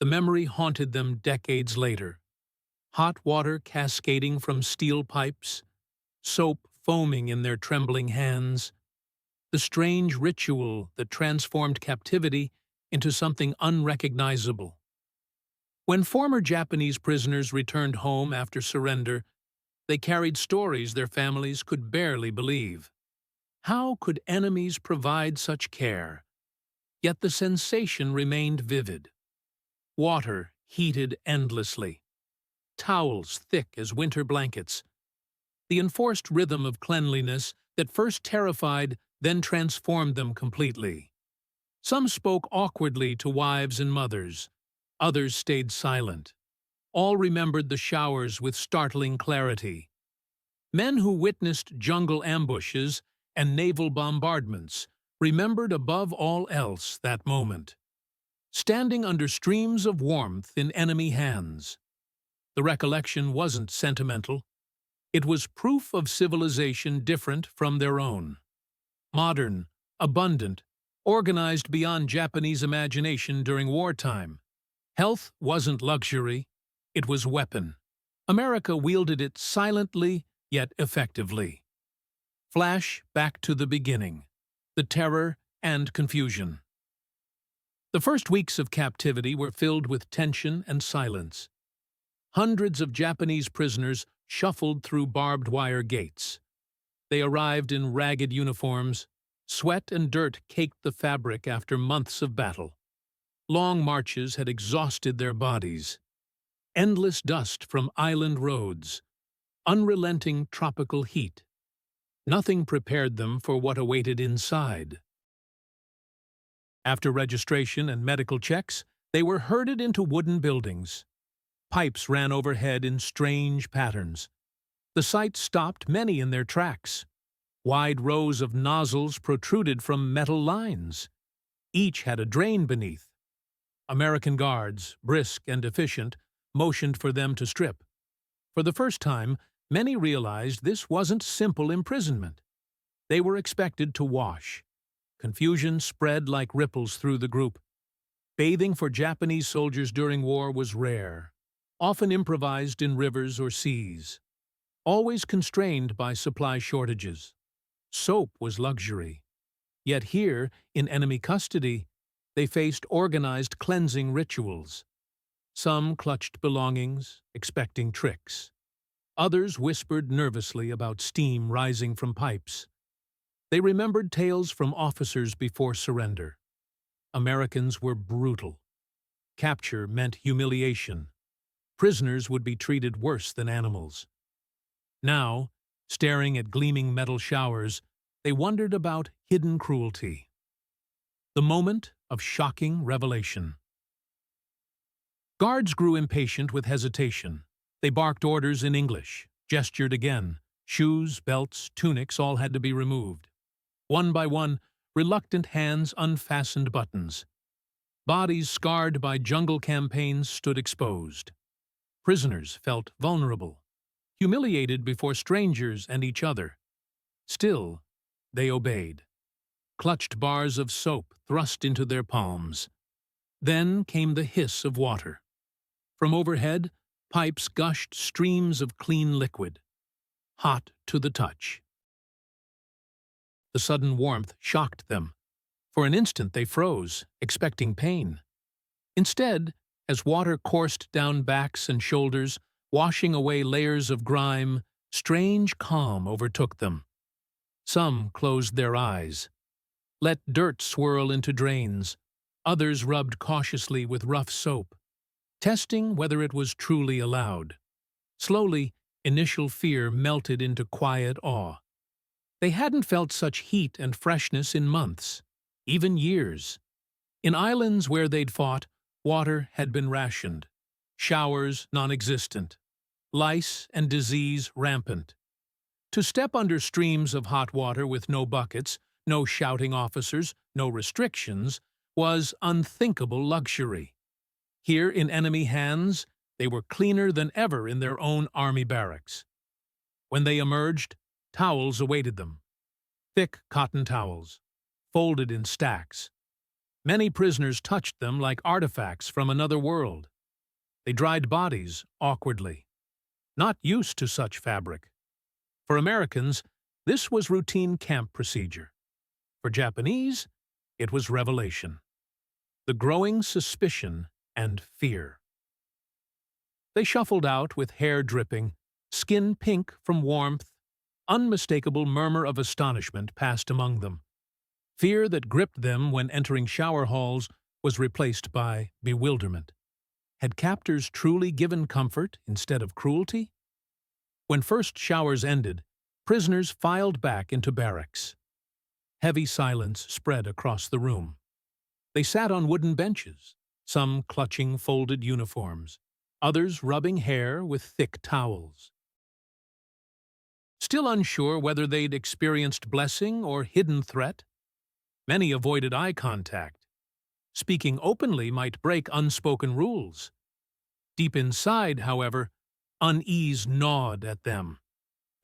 The memory haunted them decades later. Hot water cascading from steel pipes, soap foaming in their trembling hands, the strange ritual that transformed captivity into something unrecognizable. When former Japanese prisoners returned home after surrender, they carried stories their families could barely believe. How could enemies provide such care? Yet the sensation remained vivid. Water heated endlessly, towels thick as winter blankets, the enforced rhythm of cleanliness that first terrified, then transformed them completely. Some spoke awkwardly to wives and mothers, others stayed silent. All remembered the showers with startling clarity. Men who witnessed jungle ambushes and naval bombardments remembered above all else that moment, standing under streams of warmth in enemy hands. The recollection wasn't sentimental. It was proof of civilization different from their own. Modern, abundant, organized beyond Japanese imagination during wartime. Health wasn't luxury, it was weapon. America wielded it silently yet effectively. Flash back to the beginning, the terror and confusion. The first weeks of captivity were filled with tension and silence. Hundreds of Japanese prisoners shuffled through barbed wire gates. They arrived in ragged uniforms. Sweat and dirt caked the fabric after months of battle. Long marches had exhausted their bodies. Endless dust from island roads. Unrelenting tropical heat. Nothing prepared them for what awaited inside. After registration and medical checks, they were herded into wooden buildings. Pipes ran overhead in strange patterns. The sight stopped many in their tracks. Wide rows of nozzles protruded from metal lines. Each had a drain beneath. American guards, brisk and efficient, motioned for them to strip. For the first time, many realized this wasn't simple imprisonment. They were expected to wash. Confusion spread like ripples through the group. Bathing for Japanese soldiers during war was rare, often improvised in rivers or seas, always constrained by supply shortages. Soap was luxury. Yet here, in enemy custody, they faced organized cleansing rituals. Some clutched belongings, expecting tricks. Others whispered nervously about steam rising from pipes. They remembered tales from officers before surrender. Americans were brutal. Capture meant humiliation. Prisoners would be treated worse than animals. Now, staring at gleaming metal showers, they wondered about hidden cruelty. The moment of shocking revelation. Guards grew impatient with hesitation. They barked orders in English, gestured again. Shoes, belts, tunics all had to be removed. One by one, reluctant hands unfastened buttons. Bodies scarred by jungle campaigns stood exposed. Prisoners felt vulnerable, humiliated before strangers and each other. Still, they obeyed. Clutched bars of soap thrust into their palms. Then came the hiss of water. From overhead, pipes gushed streams of clean liquid, hot to the touch. The sudden warmth shocked them. For an instant they froze, expecting pain. Instead, as water coursed down backs and shoulders, washing away layers of grime, strange calm overtook them. Some closed their eyes, let dirt swirl into drains. Others rubbed cautiously with rough soap, testing whether it was truly allowed. Slowly, initial fear melted into quiet awe. They hadn't felt such heat and freshness in months, even years. In islands where they'd fought, water had been rationed, showers non-existent, lice and disease rampant. To step under streams of hot water with no buckets, no shouting officers, no restrictions, was unthinkable luxury. Here in enemy hands, they were cleaner than ever in their own army barracks. When they emerged, towels awaited them. Thick cotton towels, folded in stacks. Many prisoners touched them like artifacts from another world. They dried bodies awkwardly, not used to such fabric. For Americans, this was routine camp procedure. For Japanese, it was revelation. The growing suspicion and fear. They shuffled out with hair dripping, skin pink from warmth. Unmistakable murmur of astonishment passed among them. Fear that gripped them when entering shower halls was replaced by bewilderment. Had captors truly given comfort instead of cruelty? When first showers ended, prisoners filed back into barracks. Heavy silence spread across the room. They sat on wooden benches, some clutching folded uniforms, others rubbing hair with thick towels. Still unsure whether they'd experienced blessing or hidden threat, many avoided eye contact. Speaking openly might break unspoken rules. Deep inside, however, unease gnawed at them.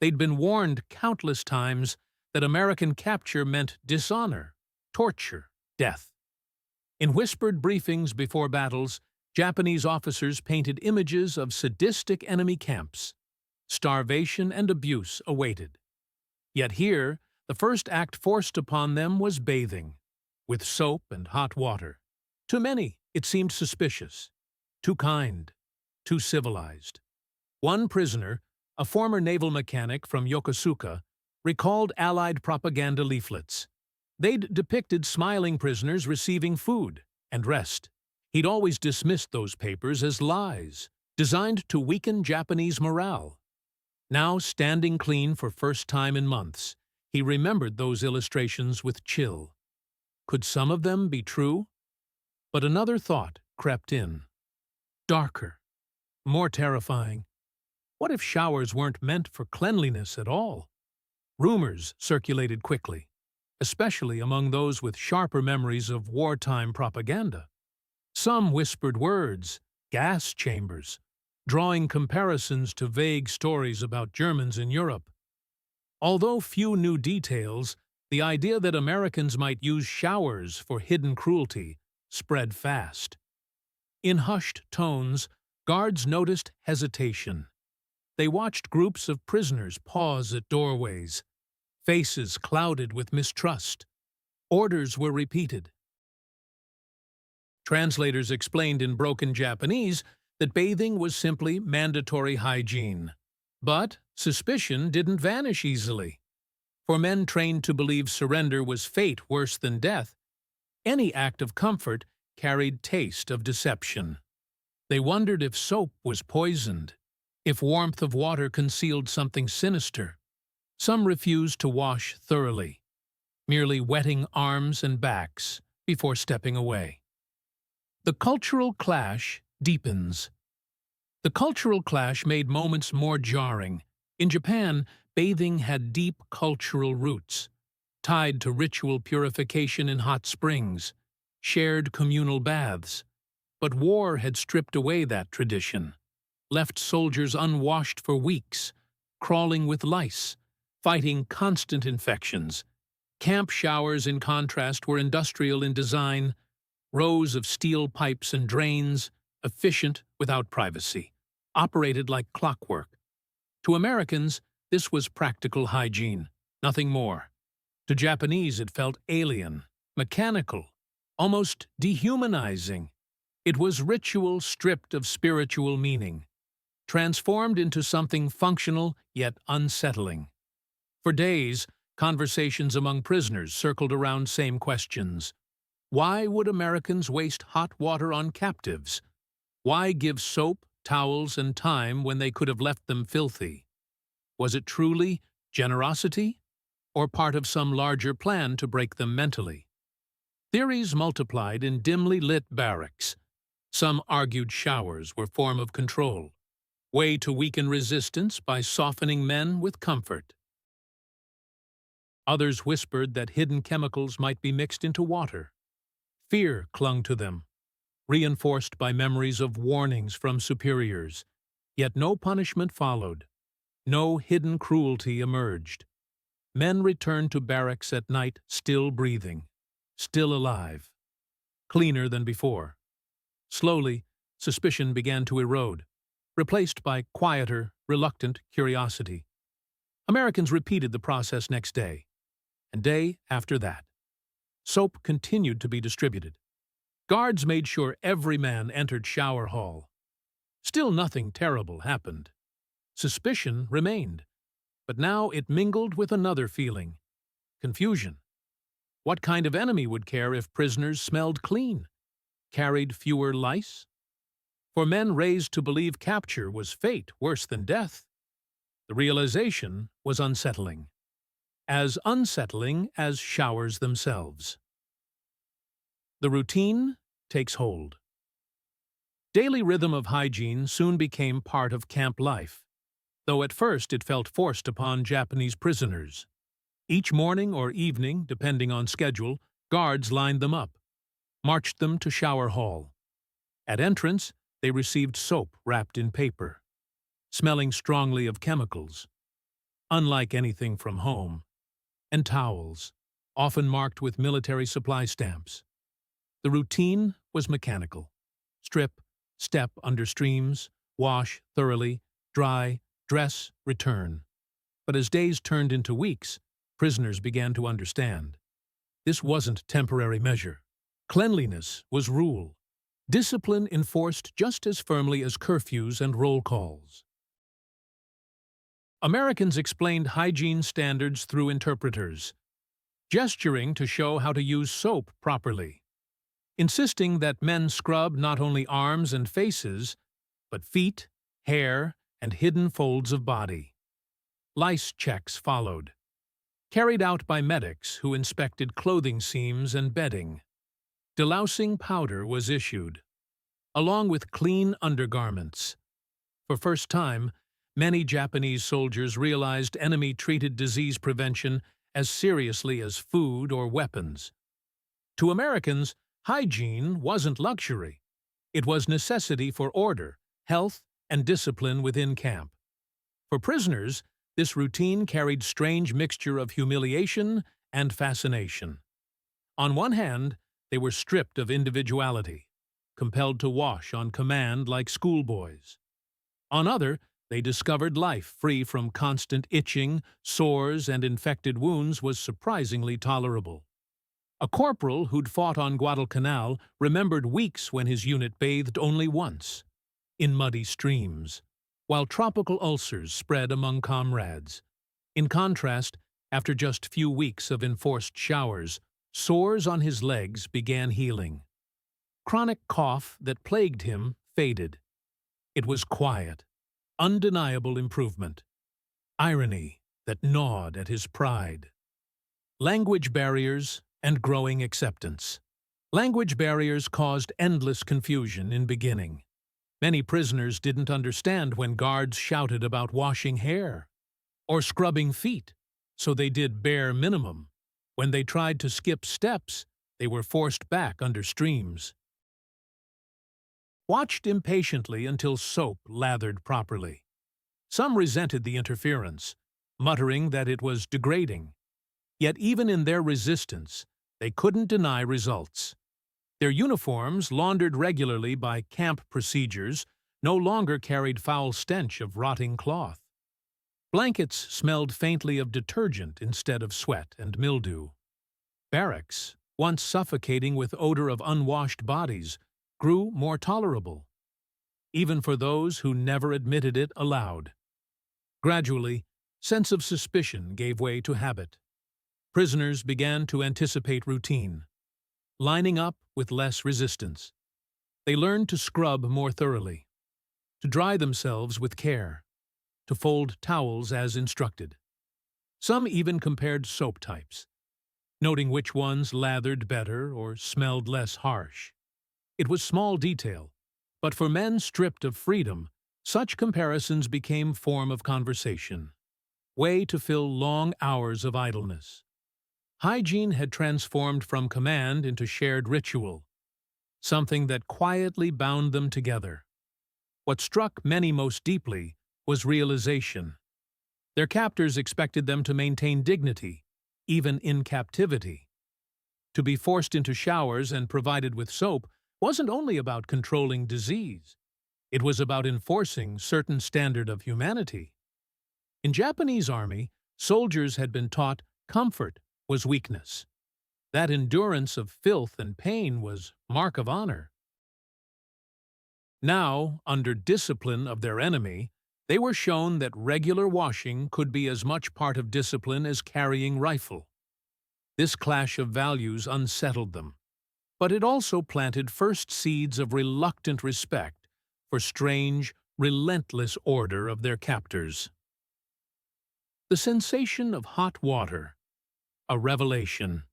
They'd been warned countless times that American capture meant dishonor, torture, death. In whispered briefings before battles, Japanese officers painted images of sadistic enemy camps. Starvation and abuse awaited. Yet here, the first act forced upon them was bathing, with soap and hot water. To many, it seemed suspicious, too kind, too civilized. One prisoner, a former naval mechanic from Yokosuka, recalled Allied propaganda leaflets. They'd depicted smiling prisoners receiving food and rest. He'd always dismissed those papers as lies, designed to weaken Japanese morale. Now, standing clean for first time in months, he remembered those illustrations with chill. Could some of them be true? But another thought crept in. Darker, more terrifying. What if showers weren't meant for cleanliness at all? Rumors circulated quickly, especially among those with sharper memories of wartime propaganda. Some whispered words, gas chambers, drawing comparisons to vague stories about Germans in Europe. Although few knew details, the idea that Americans might use showers for hidden cruelty spread fast. In hushed tones, guards noticed hesitation. They watched groups of prisoners pause at doorways, faces clouded with mistrust. Orders were repeated. Translators explained in broken Japanese that bathing was simply mandatory hygiene. But suspicion didn't vanish easily. For men trained to believe surrender was fate worse than death, any act of comfort carried taste of deception. They wondered if soap was poisoned, if warmth of water concealed something sinister. Some refused to wash thoroughly, merely wetting arms and backs before stepping away. The cultural clash deepens. The cultural clash made moments more jarring. In Japan, bathing had deep cultural roots, tied to ritual purification in hot springs, shared communal baths. But war had stripped away that tradition, left soldiers unwashed for weeks, crawling with lice, fighting constant infections. Camp showers, in contrast, were industrial in design, rows of steel pipes and drains, efficient without privacy, operated like clockwork. To Americans, this was practical hygiene, nothing more. To Japanese, it felt alien, mechanical, almost dehumanizing. It was ritual stripped of spiritual meaning, transformed into something functional yet unsettling. For days, conversations among prisoners circled around same questions. Why would Americans waste hot water on captives? Why give soap, towels, and time when they could have left them filthy? Was it truly generosity, or part of some larger plan to break them mentally? Theories multiplied in dimly lit barracks. Some argued showers were form of control, way to weaken resistance by softening men with comfort. Others whispered that hidden chemicals might be mixed into water. Fear clung to them, reinforced by memories of warnings from superiors. Yet no punishment followed. No hidden cruelty emerged. Men returned to barracks at night still breathing, still alive. cleaner than before. Slowly, suspicion began to erode, replaced by quieter, reluctant curiosity. Americans repeated the process next day, and day after that. Soap continued to be distributed. Guards made sure every man entered shower hall. Still nothing terrible happened. Suspicion remained, but now it mingled with another feeling: confusion. What kind of enemy would care if prisoners smelled clean, carried fewer lice? For men raised to believe capture was fate worse than death, the realization was unsettling. As unsettling as showers themselves. The routine takes hold. Daily rhythm of hygiene soon became part of camp life, though at first it felt forced upon Japanese prisoners. Each morning or evening, depending on schedule, guards lined them up, marched them to shower hall. At entrance, they received soap wrapped in paper, smelling strongly of chemicals, unlike anything from home, and towels, often marked with military supply stamps. The routine was mechanical: strip, step under streams, wash thoroughly, dry, dress, return. But as days turned into weeks, prisoners began to understand. This wasn't temporary measure. Cleanliness was rule. Discipline enforced just as firmly as curfews and roll calls. Americans explained hygiene standards through interpreters, gesturing to show how to use soap properly, insisting that men scrub not only arms and faces, but feet, hair, and hidden folds of body. Lice checks followed, carried out by medics who inspected clothing seams and bedding. Delousing powder was issued, along with clean undergarments. For first time, many Japanese soldiers realized enemy treated disease prevention as seriously as food or weapons. To Americans, hygiene wasn't luxury. It was necessity for order, health, and discipline within camp. For prisoners, this routine carried strange mixture of humiliation and fascination. On one hand, they were stripped of individuality, compelled to wash on command like schoolboys. On other, they discovered life free from constant itching, sores, and infected wounds was surprisingly tolerable. A corporal who'd fought on Guadalcanal remembered weeks when his unit bathed only once, in muddy streams, while tropical ulcers spread among comrades. In contrast, after just few weeks of enforced showers, sores on his legs began healing. Chronic cough that plagued him faded. It was quiet, undeniable improvement. Irony that gnawed at his pride. Language barriers and growing acceptance. Language barriers caused endless confusion in beginning. Many prisoners didn't understand when guards shouted about washing hair or scrubbing feet, so they did bare minimum. When they tried to skip steps, they were forced back under streams. Watched impatiently until soap lathered properly. Some resented the interference, muttering that it was degrading. Yet even in their resistance, they couldn't deny results. Their uniforms, laundered regularly by camp procedures, no longer carried foul stench of rotting cloth. Blankets smelled faintly of detergent instead of sweat and mildew. Barracks, once suffocating with odor of unwashed bodies, grew more tolerable, even for those who never admitted it aloud. Gradually, sense of suspicion gave way to habit. Prisoners began to anticipate routine, lining up with less resistance. They learned to scrub more thoroughly, to dry themselves with care, to fold towels as instructed. Some even compared soap types, noting which ones lathered better or smelled less harsh. It was small detail, but for men stripped of freedom, such comparisons became form of conversation, way to fill long hours of idleness. Hygiene had transformed from command into shared ritual, something that quietly bound them together. What struck many most deeply was realization. Their captors expected them to maintain dignity, even in captivity, To be forced into showers and provided with soap wasn't only about controlling disease. It was about enforcing certain standard of humanity. In Japanese army, soldiers had been taught comfort was weakness. That endurance of filth and pain was mark of honor. Now, under discipline of their enemy, they were shown that regular washing could be as much part of discipline as carrying rifle. This clash of values unsettled them, but it also planted first seeds of reluctant respect for strange, relentless order of their captors. The sensation of hot water, a revelation.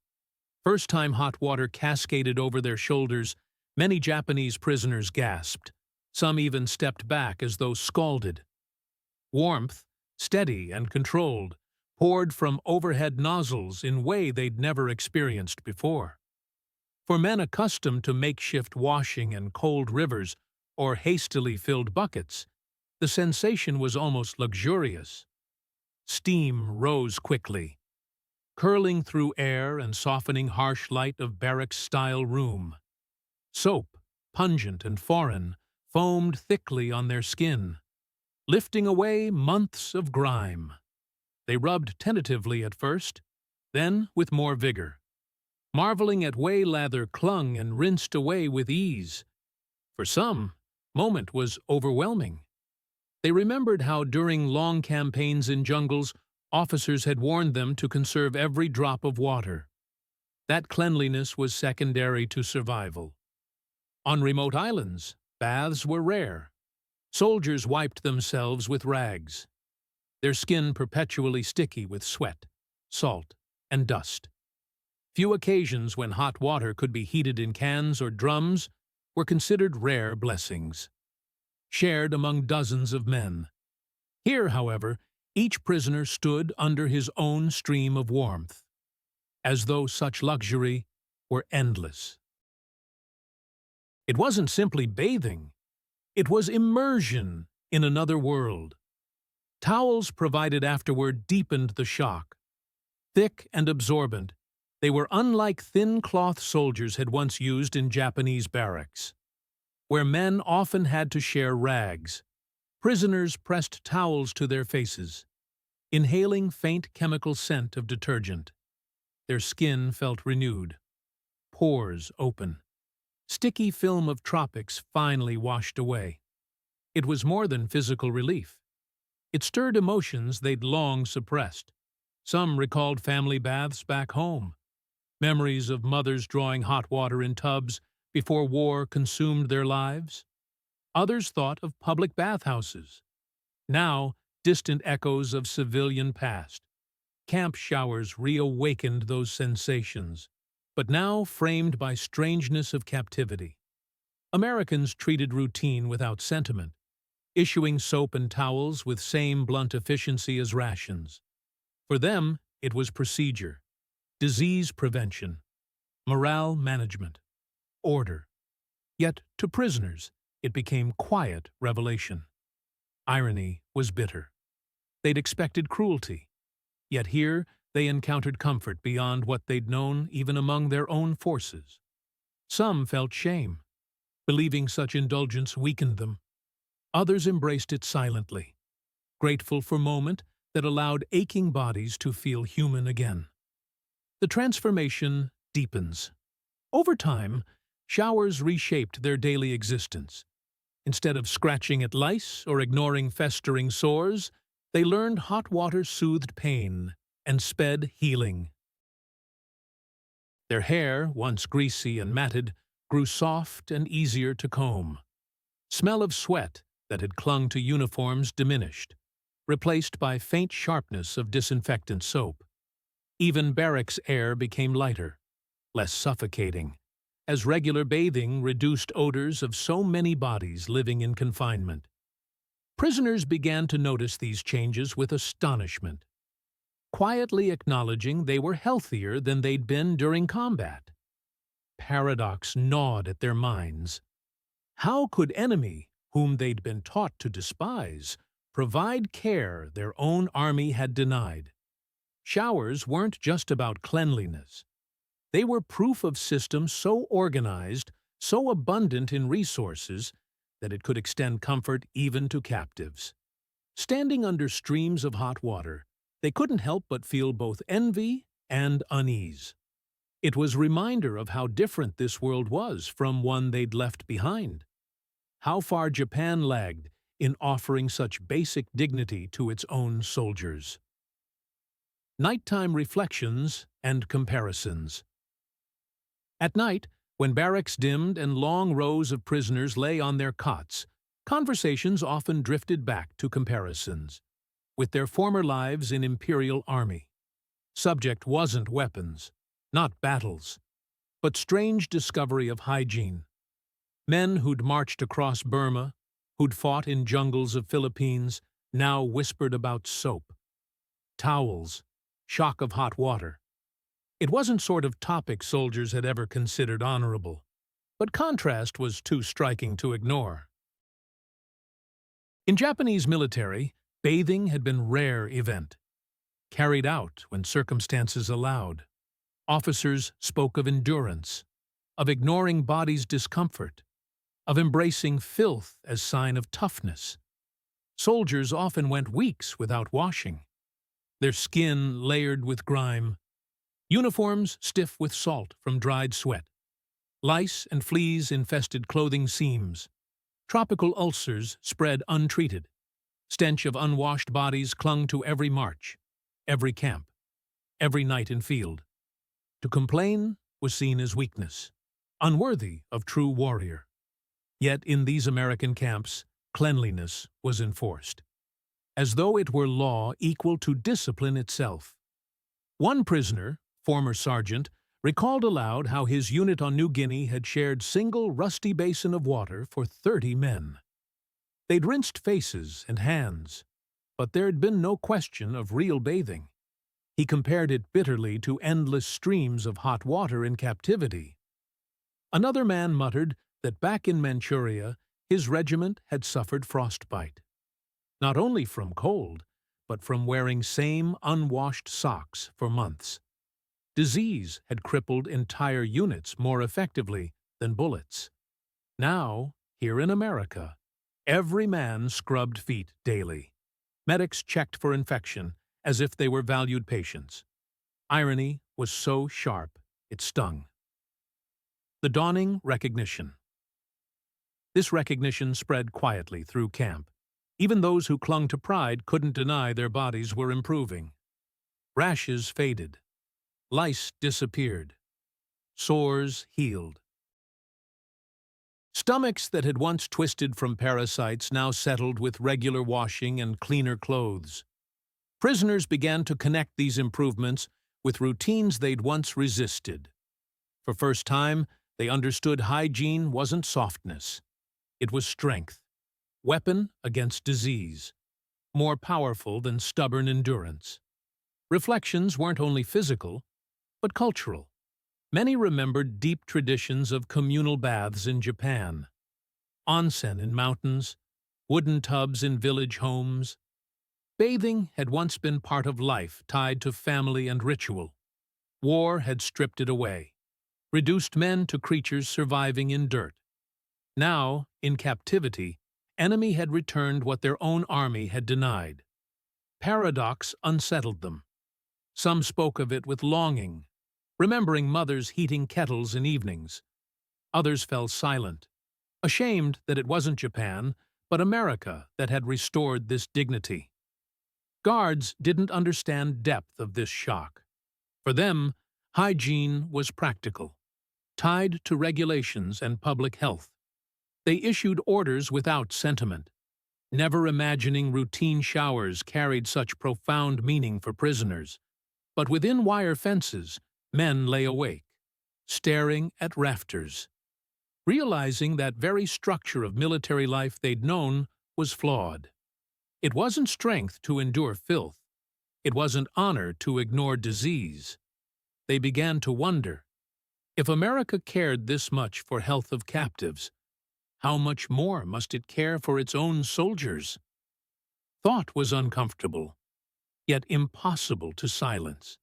First time hot water cascaded over their shoulders, many Japanese prisoners gasped. Some even stepped back as though scalded. Warmth, steady and controlled, poured from overhead nozzles in a way they'd never experienced before. For men accustomed to makeshift washing and cold rivers or hastily filled buckets, the sensation was almost luxurious. Steam rose quickly, curling through air and softening harsh light of barracks-style room. Soap, pungent and foreign, foamed thickly on their skin, lifting away months of grime. They rubbed tentatively at first, then with more vigor, marveling at way lather clung and rinsed away with ease. For some, moment was overwhelming. They remembered how during long campaigns in jungles, officers had warned them to conserve every drop of water. That cleanliness was secondary to survival. On remote islands, baths were rare. Soldiers wiped themselves with rags, their skin perpetually sticky with sweat, salt, and dust. Few occasions when hot water could be heated in cans or drums were considered rare blessings, shared among dozens of men. Here, however, each prisoner stood under his own stream of warmth, as though such luxury were endless. It wasn't simply bathing. It was immersion in another world. Towels provided afterward deepened the shock. Thick and absorbent, they were unlike thin cloth soldiers had once used in Japanese barracks, where men often had to share rags. Prisoners pressed towels to their faces, inhaling faint chemical scent of detergent. Their skin felt renewed, pores open. Sticky film of tropics finally washed away. It was more than physical relief. It stirred emotions they'd long suppressed. Some recalled family baths back home, memories of mothers drawing hot water in tubs before war consumed their lives. Others thought of public bathhouses, now distant echoes of civilian past. Camp showers reawakened those sensations, but now framed by strangeness of captivity. Americans treated routine without sentiment, issuing soap and towels with same blunt efficiency as rations. For them, it was procedure, disease prevention, morale management, order. Yet, to prisoners, it became quiet revelation. Irony was bitter. They'd expected cruelty, yet here they encountered comfort beyond what they'd known even among their own forces. Some felt shame, believing such indulgence weakened them. Others embraced it silently, grateful for a moment that allowed aching bodies to feel human again. The transformation deepens. Over time, showers reshaped their daily existence. Instead of scratching at lice or ignoring festering sores, they learned hot water soothed pain and sped healing. Their hair, once greasy and matted, grew soft and easier to comb. Smell of sweat that had clung to uniforms diminished, replaced by faint sharpness of disinfectant soap. Even barracks air became lighter, less suffocating, as regular bathing reduced odors of so many bodies living in confinement. Prisoners began to notice these changes with astonishment, quietly acknowledging they were healthier than they'd been during combat. Paradox gnawed at their minds. How could enemy, whom they'd been taught to despise, provide care their own army had denied? Showers weren't just about cleanliness. They were proof of systems so organized, so abundant in resources, that it could extend comfort even to captives. Standing under streams of hot water, they couldn't help but feel both envy and unease. It was a reminder of how different this world was from one they'd left behind. How far Japan lagged in offering such basic dignity to its own soldiers. Nighttime reflections and comparisons. At night, when barracks dimmed and long rows of prisoners lay on their cots, conversations often drifted back to comparisons with their former lives in Imperial Army. Subject wasn't weapons, not battles, but strange discovery of hygiene. Men who'd marched across Burma, who'd fought in jungles of Philippines, now whispered about soap, towels, shock of hot water. It wasn't sort of topic soldiers had ever considered honorable, but contrast was too striking to ignore. In Japanese military, bathing had been a rare event, carried out when circumstances allowed. Officers spoke of endurance, of ignoring body's discomfort, of embracing filth as sign of toughness. Soldiers often went weeks without washing, their skin layered with grime, uniforms stiff with salt from dried sweat. Lice and fleas infested clothing seams. Tropical ulcers spread untreated. Stench of unwashed bodies clung to every march, every camp, every night in field. To complain was seen as weakness, unworthy of true warrior. Yet in these American camps, cleanliness was enforced, as though it were law equal to discipline itself. One prisoner, former sergeant, recalled aloud how his unit on New Guinea had shared single rusty basin of water for 30 men. They'd rinsed faces and hands, but there'd been no question of real bathing. He compared it bitterly to endless streams of hot water in captivity. Another man muttered that back in Manchuria, his regiment had suffered frostbite. Not only from cold, but from wearing same unwashed socks for months. Disease had crippled entire units more effectively than bullets. Now, here in America, every man scrubbed feet daily. Medics checked for infection as if they were valued patients. Irony was so sharp, it stung. The dawning recognition. This recognition spread quietly through camp. Even those who clung to pride couldn't deny their bodies were improving. Rashes faded. Lice disappeared. Sores healed. Stomachs that had once twisted from parasites now settled with regular washing and cleaner clothes. Prisoners began to connect these improvements with routines they'd once resisted. For first time, they understood hygiene wasn't softness. It was strength, weapon against disease, more powerful than stubborn endurance. Reflections weren't only physical, but cultural. Many remembered deep traditions of communal baths in Japan, onsen in mountains, wooden tubs in village homes. Bathing had once been part of life tied to family and ritual. War had stripped it away, reduced men to creatures surviving in dirt. Now, in captivity, enemy had returned what their own army had denied. Paradox unsettled them. Some spoke of it with longing, remembering mothers heating kettles in evenings. Others fell silent, ashamed that it wasn't Japan, but America that had restored this dignity. Guards didn't understand depth of this shock. For them, hygiene was practical, tied to regulations and public health. They issued orders without sentiment, never imagining routine showers carried such profound meaning for prisoners. But within wire fences, men lay awake, staring at rafters, realizing that very structure of military life they'd known was flawed. It wasn't strength to endure filth. It wasn't honor to ignore disease. They began to wonder, if America cared this much for health of captives, how much more must it care for its own soldiers? Thought was uncomfortable, yet impossible to silence.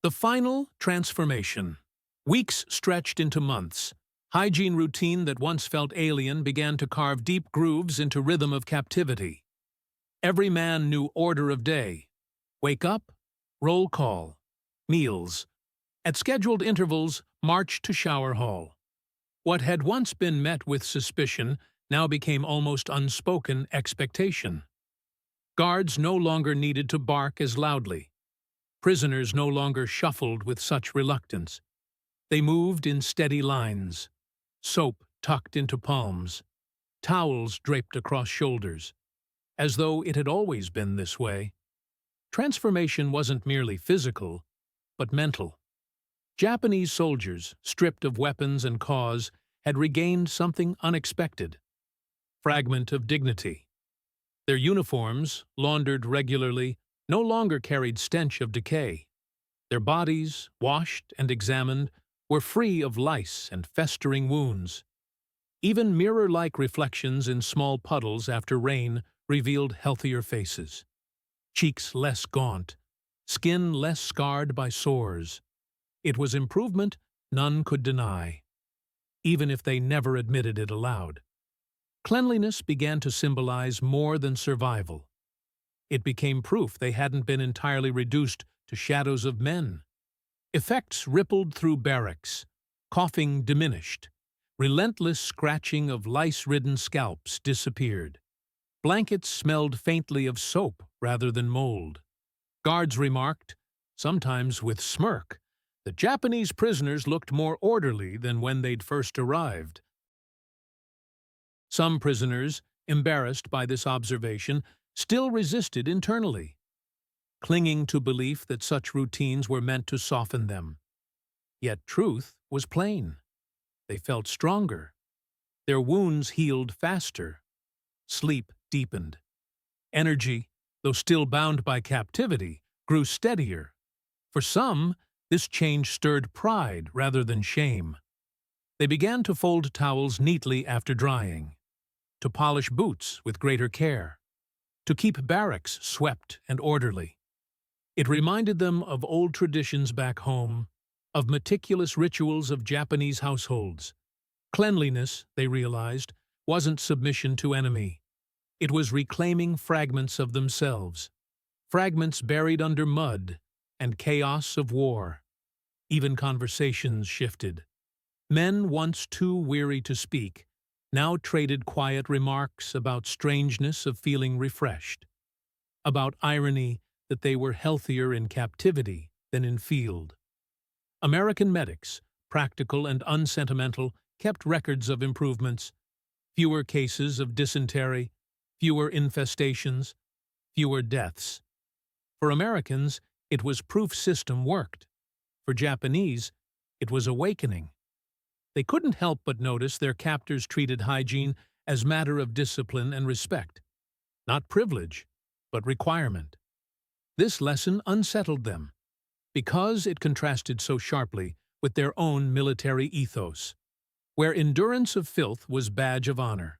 The final transformation. Weeks stretched into months. Hygiene routine that once felt alien began to carve deep grooves into rhythm of captivity. Every man knew order of day. Wake up, roll call, meals. At scheduled intervals, march to shower hall. What had once been met with suspicion now became almost unspoken expectation. Guards no longer needed to bark as loudly. Prisoners no longer shuffled with such reluctance. They moved in steady lines, soap tucked into palms, towels draped across shoulders, as though it had always been this way. Transformation wasn't merely physical, but mental. Japanese soldiers, stripped of weapons and cause, had regained something unexpected. Fragment of dignity. Their uniforms, laundered regularly, no longer carried stench of decay. Their bodies, washed and examined, were free of lice and festering wounds. Even mirror-like reflections in small puddles after rain revealed healthier faces. Cheeks less gaunt, skin less scarred by sores. It was improvement none could deny, even if they never admitted it aloud. Cleanliness began to symbolize more than survival. It became proof they hadn't been entirely reduced to shadows of men. Effects rippled through barracks, coughing diminished. Relentless scratching of lice-ridden scalps disappeared. Blankets smelled faintly of soap rather than mold. Guards remarked, sometimes with smirk, that Japanese prisoners looked more orderly than when they'd first arrived. Some prisoners, embarrassed by this observation, still resisted internally, clinging to belief that such routines were meant to soften them. Yet truth was plain. They felt stronger. Their wounds healed faster. Sleep deepened. Energy, though still bound by captivity, grew steadier. For some, this change stirred pride rather than shame. They began to fold towels neatly after drying, to polish boots with greater care, to keep barracks swept and orderly. It reminded them of old traditions back home, of meticulous rituals of Japanese households. Cleanliness, they realized, wasn't submission to enemy. It was reclaiming fragments of themselves, fragments buried under mud and chaos of war. Even conversations shifted. Men once too weary to speak now traded quiet remarks about strangeness of feeling refreshed, about irony that they were healthier in captivity than in field. American medics, practical and unsentimental, kept records of improvements: fewer cases of dysentery, fewer infestations, fewer deaths. For Americans, it was proof system worked. For Japanese, it was awakening. They couldn't help but notice their captors treated hygiene as matter of discipline and respect, not privilege, but requirement. This lesson unsettled them, because it contrasted so sharply with their own military ethos, where endurance of filth was badge of honor.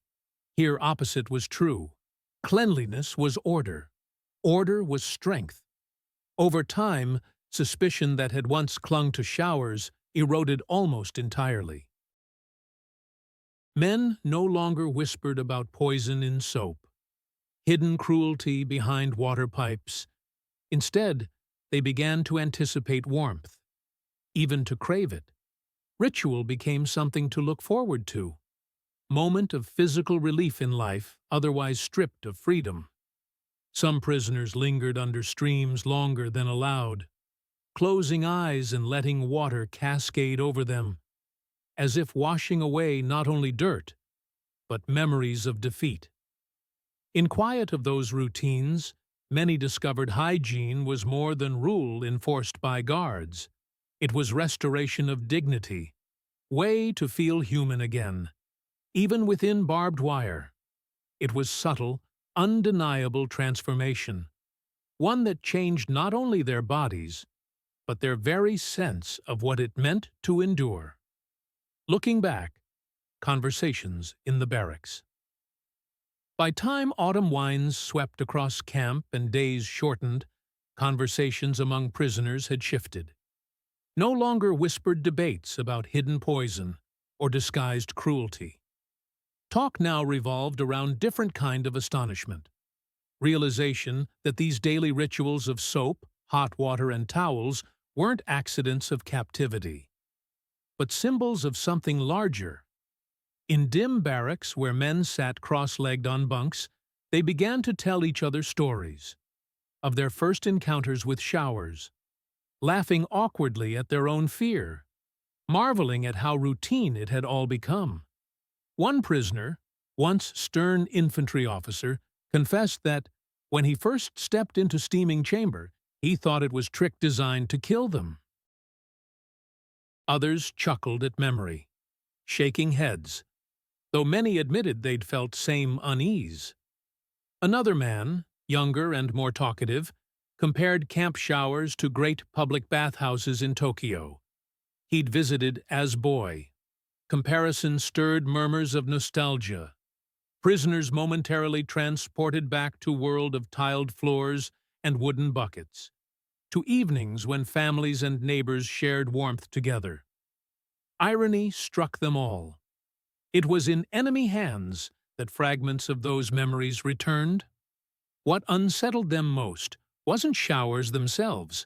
Here opposite was true. Cleanliness was order. Order was strength. Over time, suspicion that had once clung to showers eroded almost entirely. Men no longer whispered about poison in soap, hidden cruelty behind water pipes. Instead, they began to anticipate warmth, even to crave it. Ritual became something to look forward to, moment of physical relief in life otherwise stripped of freedom. Some prisoners lingered under streams longer than allowed, closing eyes and letting water cascade over them, as if washing away not only dirt, but memories of defeat. In quiet of those routines, many discovered hygiene was more than rule enforced by guards. It was restoration of dignity, way to feel human again, even within barbed wire. It was subtle, undeniable transformation, one that changed not only their bodies, but their very sense of what it meant to endure. Looking back, conversations in the barracks. By time autumn winds swept across camp and days shortened, conversations among prisoners had shifted. No longer whispered debates about hidden poison or disguised cruelty. Talk now revolved around different kind of astonishment. Realization that these daily rituals of soap, hot water, and towels weren't accidents of captivity, but symbols of something larger. In dim barracks where men sat cross-legged on bunks, they began to tell each other stories of their first encounters with showers, laughing awkwardly at their own fear, marveling at how routine it had all become. One prisoner, once stern infantry officer, confessed that when he first stepped into steaming chamber, he thought it was trick designed to kill them. Others chuckled at memory, shaking heads, though many admitted they'd felt same unease. Another man, younger and more talkative, compared camp showers to great public bathhouses in Tokyo. He'd visited as boy. Comparison stirred murmurs of nostalgia. Prisoners momentarily transported back to world of tiled floors and wooden buckets, to evenings when families and neighbors shared warmth together. Irony struck them all. It was in enemy hands that fragments of those memories returned. What unsettled them most wasn't showers themselves,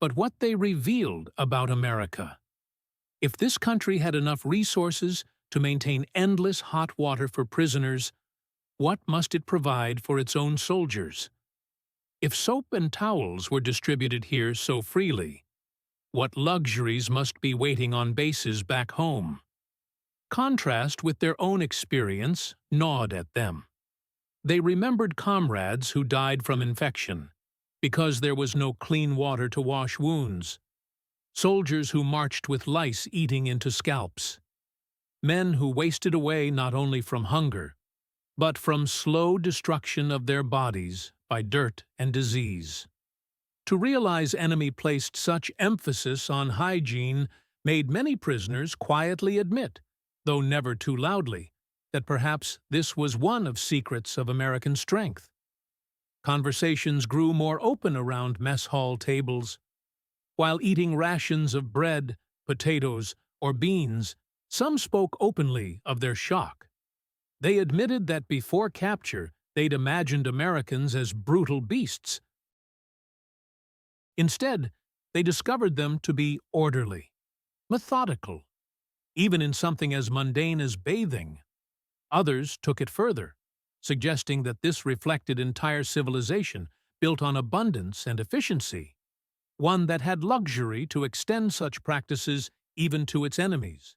but what they revealed about America. If this country had enough resources to maintain endless hot water for prisoners, what must it provide for its own soldiers? If soap and towels were distributed here so freely, what luxuries must be waiting on bases back home? Contrast with their own experience gnawed at them. They remembered comrades who died from infection, because there was no clean water to wash wounds. Soldiers who marched with lice eating into scalps. Men who wasted away not only from hunger, but from slow destruction of their bodies by dirt and disease. To realize enemy placed such emphasis on hygiene made many prisoners quietly admit, though never too loudly, that perhaps this was one of secrets of American strength. Conversations grew more open around mess hall tables. While eating rations of bread, potatoes, or beans, some spoke openly of their shock. They admitted that before capture, they'd imagined Americans as brutal beasts. Instead, they discovered them to be orderly, methodical, even in something as mundane as bathing. Others took it further, suggesting that this reflected entire civilization built on abundance and efficiency, one that had luxury to extend such practices even to its enemies.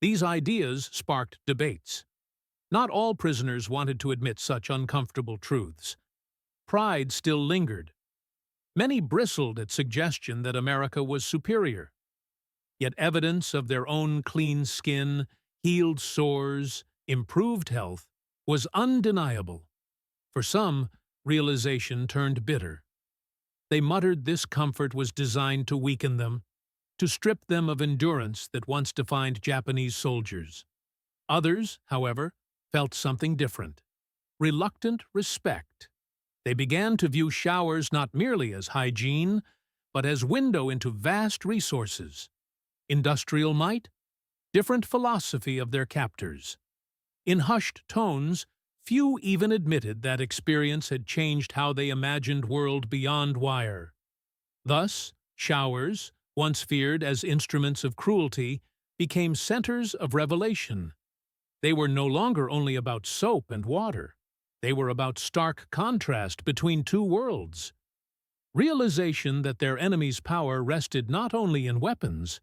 These ideas sparked debates. Not all prisoners wanted to admit such uncomfortable truths. Pride still lingered. Many bristled at suggestion that America was superior. Yet evidence of their own clean skin, healed sores, improved health was undeniable. For some, realization turned bitter. They muttered this comfort was designed to weaken them, to strip them of endurance that once defined Japanese soldiers. Others, however, felt something different. Reluctant respect. They began to view showers not merely as hygiene, but as window into vast resources. Industrial might, different philosophy of their captors. In hushed tones, few even admitted that experience had changed how they imagined world beyond wire. Thus, showers, once feared as instruments of cruelty, became centers of revelation. They were no longer only about soap and water. They were about stark contrast between two worlds. Realization that their enemy's power rested not only in weapons,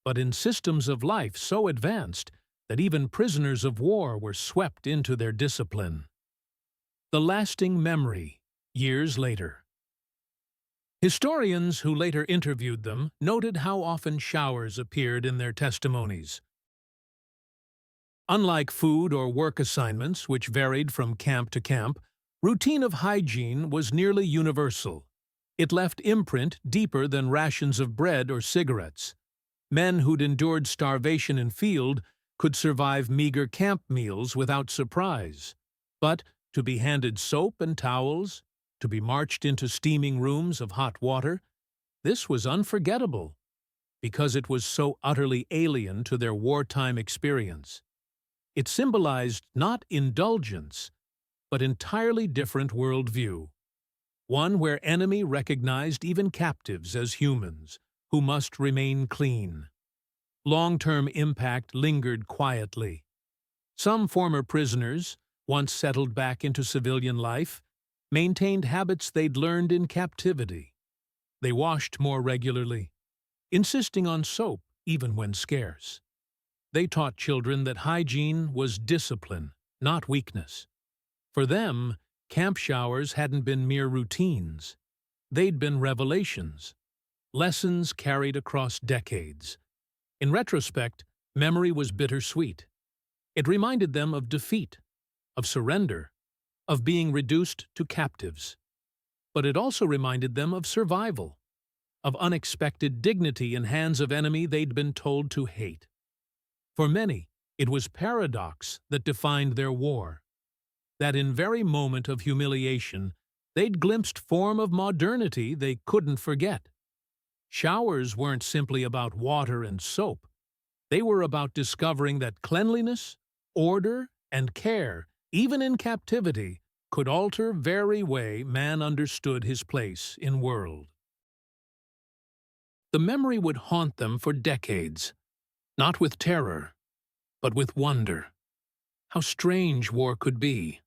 but in systems of life so advanced that even prisoners of war were swept into their discipline. The lasting memory, years later. Historians who later interviewed them noted how often showers appeared in their testimonies. Unlike food or work assignments, which varied from camp to camp, routine of hygiene was nearly universal. It left imprint deeper than rations of bread or cigarettes. Men who'd endured starvation in field could survive meager camp meals without surprise. But to be handed soap and towels, to be marched into steaming rooms of hot water, this was unforgettable. because it was so utterly alien to their wartime experience. It symbolized not indulgence, but entirely different worldview, one where enemy recognized even captives as humans, who must remain clean. Long-term impact lingered quietly. Some former prisoners, once settled back into civilian life, maintained habits they'd learned in captivity. They washed more regularly, insisting on soap even when scarce. They taught children that hygiene was discipline, not weakness. For them, camp showers hadn't been mere routines. They'd been revelations, lessons carried across decades. In retrospect, memory was bittersweet. It reminded them of defeat, of surrender, of being reduced to captives. But it also reminded them of survival, of unexpected dignity in hands of enemy they'd been told to hate. For many, it was paradox that defined their war. That in very moment of humiliation, they'd glimpsed form of modernity they couldn't forget. Showers weren't simply about water and soap. They were about discovering that cleanliness, order, and care, even in captivity, could alter very way man understood his place in world. The memory would haunt them for decades, not with terror, but with wonder. How strange war could be.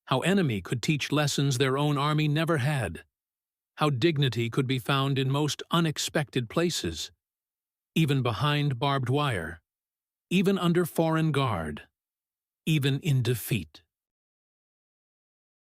How enemy could teach lessons their own army never had. How dignity could be found in most unexpected places, even behind barbed wire, even under foreign guard, even in defeat.